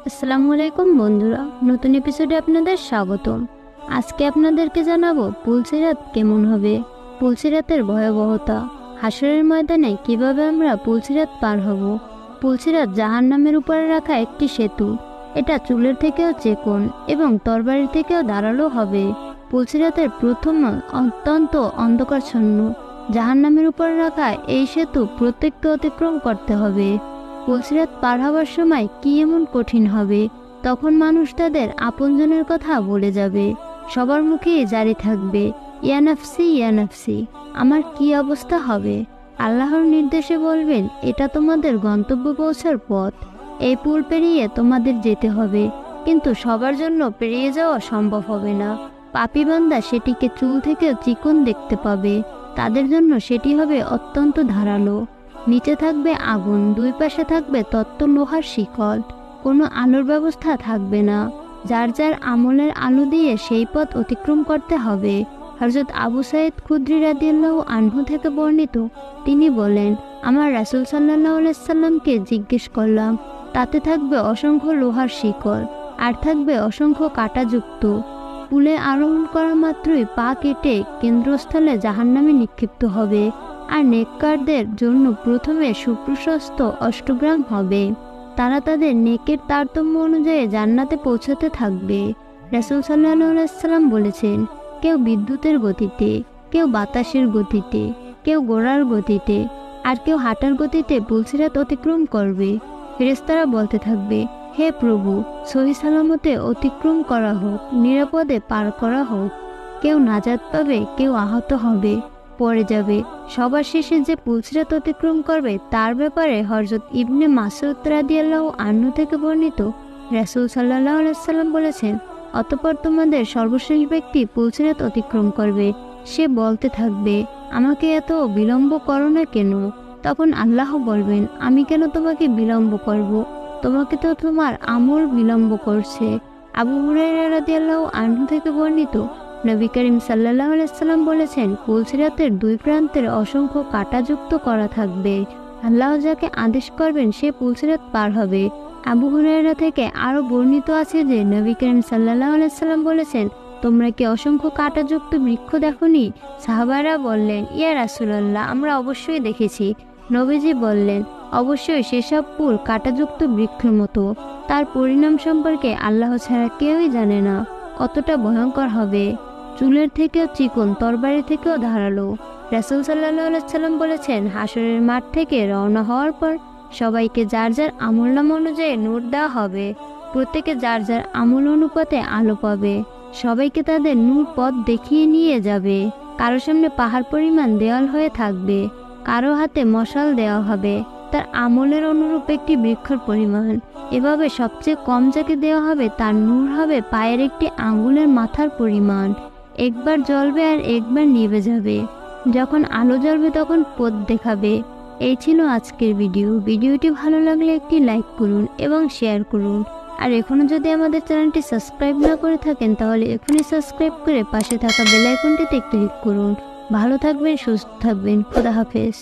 আসসালামু আলাইকুম বন্ধুরা, নতুন এপিসোডে আপনাদের স্বাগতম। আজকে আপনাদেরকে জানাবো পুলসিরাত কেমন হবে, পুলসিরাতের ভয়াবহতা, হাসরের ময়দানে কিভাবে আমরা পুলসিরাত পার হব। পুলসিরাত জাহান্নামের উপরে রাখা একটি সেতু। এটা চুলের থেকেও চিকন এবং তরবারির থেকেও ধারালো হবে। পুলসিরাতের প্রথম অত্যন্ত অন্ধকারচ্ছন্ন। জাহান্নামের উপরে রাখা এই সেতু প্রত্যেককে অতিক্রম করতে হবে। পুলসিরাত পার হবার সময় কি এমন কঠিন হবে, তখন মানুষ তাদের আপনজনের কথা বলে যাবে। সবার মুখেই জারি থাকবে, ইয়া নাফসি ইয়া নাফসি, আমার কি অবস্থা হবে। আল্লাহর নির্দেশে বলবেন, এটা তোমাদের গন্তব্য পৌঁছার পথ, এই পুল পেরিয়ে তোমাদের যেতে হবে। কিন্তু সবার জন্য পেরিয়ে যাওয়া সম্ভব হবে না। পাপী বান্দা সেটিকে চুল থেকেও চিকন দেখতে পাবে, তাদের জন্য সেটি হবে অত্যন্ত ধারালো। নিচে থাকবে আগুন, দুই পাশে থাকবে তপ্ত লোহার শিকল, কোনো আলোর ব্যবস্থা থাকবে না। যার যার আমলের আলো দিয়ে সেই পথ অতিক্রম করতে হবে। হযরত আবু সাঈদ খুদরি রাদিয়াল্লাহু আনহু থেকে বর্ণিত, তিনি বলেন, আমার রাসূল সাল্লাল্লাহু আলাইহি সাল্লামকে জিজ্ঞেস করলাম, তাতে থাকবে অসংখ্য লোহার শিকল আর থাকবে অসংখ্য কাঁটাযুক্ত। পুলে আরোহণ করা মাত্রই পা কেটে কেন্দ্রস্থলে জাহান্নামে নিক্ষিপ্ত হবে। আর নেককারদের জন্য প্রথমে সুপ্রশস্ত অষ্টগ্রাম হবে। তারা তাদের নেকের তারতম্য অনুযায়ী জান্নাতে পৌঁছাতে থাকবে। রাসূল সাল্লাল্লাহু আলাইহি সাল্লাম বলেছেন, কেউ বিদ্যুতের গতিতে, কেউ বাতাসের গতিতে, কেউ ঘোড়ার গতিতে, আর কেউ হাঁটার গতিতে পুলসিরাত অতিক্রম করবে। ফেরেশতারা বলতে থাকবে, হে প্রভু, সহি সালামতে অতিক্রম করা হোক, নিরাপদে পার করা হোক। কেউ নাজাত পাবে, কেউ আহত হবে, পড়ে যাবে। সবার শেষে যে পুলসিরাত অতিক্রম করবে তার ব্যাপারে হযরত ইবনে মাসউদ রাদিয়াল্লাহু আনহু থেকে বর্ণিত, রাসূল সাল্লাল্লাহু আলাইহি সাল্লাম বলেছেন, অতঃপর তোমাদের সর্বশেষ ব্যক্তি পুলসিরাত অতিক্রম করবে। সে বলতে থাকবে, আমাকে এত বিলম্ব করো না কেন? তখন আল্লাহ বলবেন, আমি কেন তোমাকে বিলম্ব করব? তোমাকে তো তোমার আমল বিলম্ব করছে। আবু হুরায়রা রাদিয়াল্লাহু আনহু থেকে বর্ণিত, নবী করিম সাল্লাল্লাহু আলাইহি সাল্লাম বলেছেন, পুলসিরাতের দুই প্রান্তের অসংখ্য কাঁটাযুক্ত করা থাকবে। আল্লাহ যাকে আদেশ করবেন সে পুলসিরাত পার হবে। আবু হুরায়রা থেকে আরও বর্ণিত আছে যে নবী করিম সাল্লাল্লাহু আলাইহি সাল্লাম বলেছেন, তোমরা কি অসংখ্য কাঁটাযুক্ত বৃক্ষ দেখোনি? সাহাবারা বললেন, ইয়া রাসূলুল্লাহ, আমরা অবশ্যই দেখেছি। নবীজি বললেন, অবশ্যই সেসব পুল কাঁটাযুক্ত বৃক্ষের মতো। তার পরিণাম সম্পর্কে আল্লাহ ছাড়া কেউই জানে না, কতটা ভয়ঙ্কর হবে। চুলের থেকেও চিকন, তরবারি থেকেও ধারালো। রাসূল সাল্লাল্লাহু আলাইহি সাল্লাম বলেছেন, হাসরের মাঠ থেকে রওনা হওয়ার পর সবাইকে যার যার আমলনামা অনুযায়ী নূর দেওয়া হবে। প্রত্যেকে যার যার আমল অনুপাতে আলো পাবে। সবাইকে তাদের নূর পথ দেখিয়ে নিয়ে যাবে। কারো সামনে পাহাড় পরিমাণ দেওয়াল হয়ে থাকবে, কারো হাতে মশাল দেওয়া হবে তার আমলের অনুরূপ একটি বৃক্ষর পরিমাণ। এভাবে সবচেয়ে কম যাকে দেওয়া হবে তার নূর হবে পায়ের একটি আঙ্গুলের মাথার পরিমাণ। একবার জ্বলবে আর একবার নিভে যাবে। যখন আলো জ্বলবে তখন পথ দেখাবে। এই ছিল আজকের ভিডিওটি ভালো লাগলে একটি লাইক করুন এবং শেয়ার করুন। আর এখনও যদি আমাদের চ্যানেলটি সাবস্ক্রাইব না করে থাকেন তাহলে এখনই সাবস্ক্রাইব করে পাশে থাকা বেল আইকনটিতে ক্লিক করুন। ভালো থাকবেন, সুস্থ থাকবেন। খোদা হাফেজ।